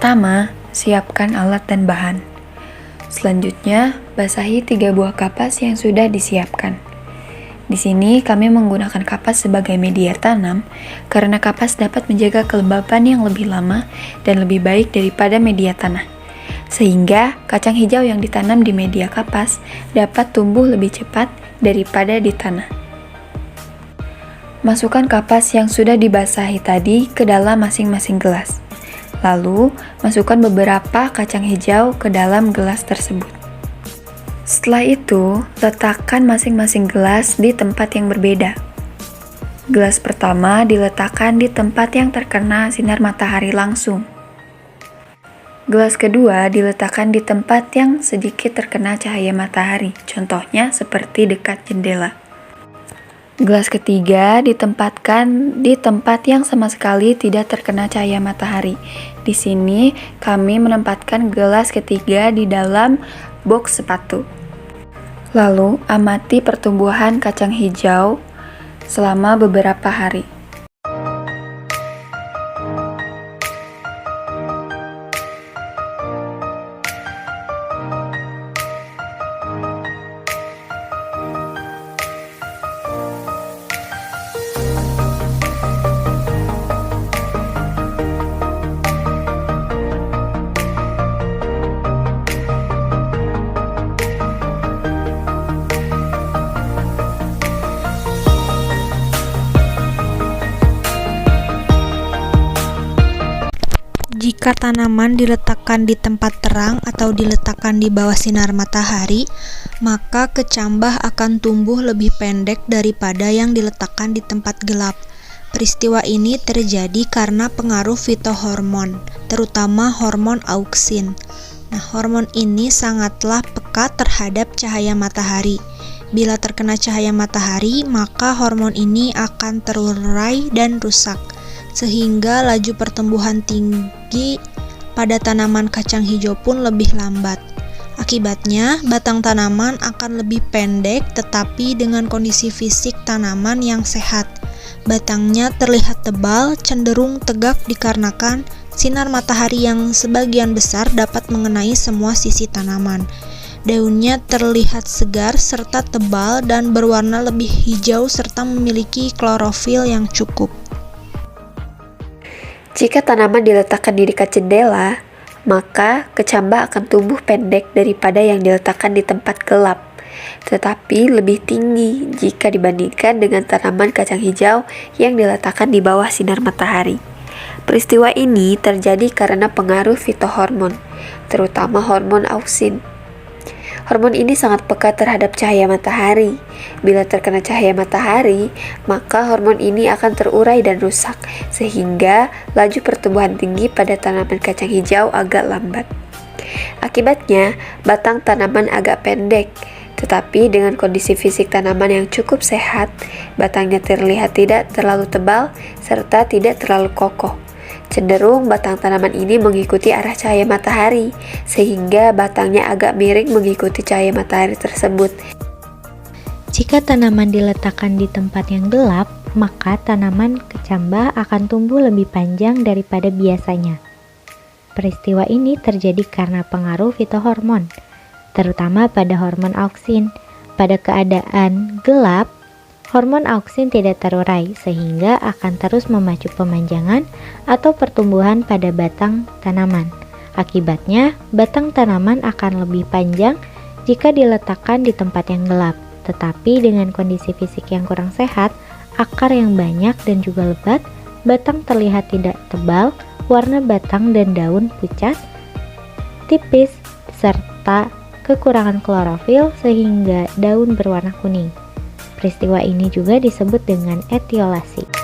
Pertama, siapkan alat dan bahan. Selanjutnya, basahi 3 buah kapas yang sudah disiapkan. Di sini kami menggunakan kapas sebagai media tanam karena kapas dapat menjaga kelembapan yang lebih lama dan lebih baik daripada media tanah. Sehingga kacang hijau yang ditanam di media kapas dapat tumbuh lebih cepat daripada di tanah. Masukkan kapas yang sudah dibasahi tadi ke dalam masing-masing gelas. Lalu, masukkan beberapa kacang hijau ke dalam gelas tersebut. Setelah itu, letakkan masing-masing gelas di tempat yang berbeda. Gelas pertama diletakkan di tempat yang terkena sinar matahari langsung. Gelas kedua diletakkan di tempat yang sedikit terkena cahaya matahari, contohnya seperti dekat jendela. Gelas ketiga ditempatkan di tempat yang sama sekali tidak terkena cahaya matahari. Di sini kami menempatkan gelas ketiga di dalam box sepatu. Lalu amati pertumbuhan kacang hijau selama beberapa hari. Jika tanaman diletakkan di tempat terang atau diletakkan di bawah sinar matahari, maka kecambah akan tumbuh lebih pendek daripada yang diletakkan di tempat gelap. Peristiwa ini terjadi karena pengaruh fitohormon, terutama hormon auksin. Nah, hormon ini sangatlah peka terhadap cahaya matahari. Bila terkena cahaya matahari, maka hormon ini akan terurai dan rusak, sehingga laju pertumbuhan tinggi pada tanaman kacang hijau pun lebih lambat. Akibatnya, batang tanaman akan lebih pendek tetapi dengan kondisi fisik tanaman yang sehat. Batangnya terlihat tebal, cenderung tegak dikarenakan sinar matahari yang sebagian besar dapat mengenai semua sisi tanaman. Daunnya terlihat segar serta tebal dan berwarna lebih hijau serta memiliki klorofil yang cukup. Jika tanaman diletakkan di dekat jendela, maka kecambah akan tumbuh pendek daripada yang diletakkan di tempat gelap, tetapi lebih tinggi jika dibandingkan dengan tanaman kacang hijau yang diletakkan di bawah sinar matahari. Peristiwa ini terjadi karena pengaruh fitohormon, terutama hormon auksin. Hormon ini sangat peka terhadap cahaya matahari. Bila terkena cahaya matahari, maka hormon ini akan terurai dan rusak, sehingga laju pertumbuhan tinggi pada tanaman kacang hijau agak lambat. Akibatnya, batang tanaman agak pendek, tetapi dengan kondisi fisik tanaman yang cukup sehat, batangnya terlihat tidak terlalu tebal serta tidak terlalu kokoh. Cenderung batang tanaman ini mengikuti arah cahaya matahari, sehingga batangnya agak miring mengikuti cahaya matahari tersebut. Jika tanaman diletakkan di tempat yang gelap, maka tanaman kecambah akan tumbuh lebih panjang daripada biasanya. Peristiwa ini terjadi karena pengaruh fitohormon, terutama pada hormon auksin. Pada keadaan gelap, hormon auksin tidak terurai sehingga akan terus memacu pemanjangan atau pertumbuhan pada batang tanaman. Akibatnya, batang tanaman akan lebih panjang jika diletakkan di tempat yang gelap. Tetapi dengan kondisi fisik yang kurang sehat, akar yang banyak dan juga lebat, batang terlihat tidak tebal, warna batang dan daun pucat, tipis, serta kekurangan klorofil sehingga daun berwarna kuning. Peristiwa ini juga disebut dengan etiolasi.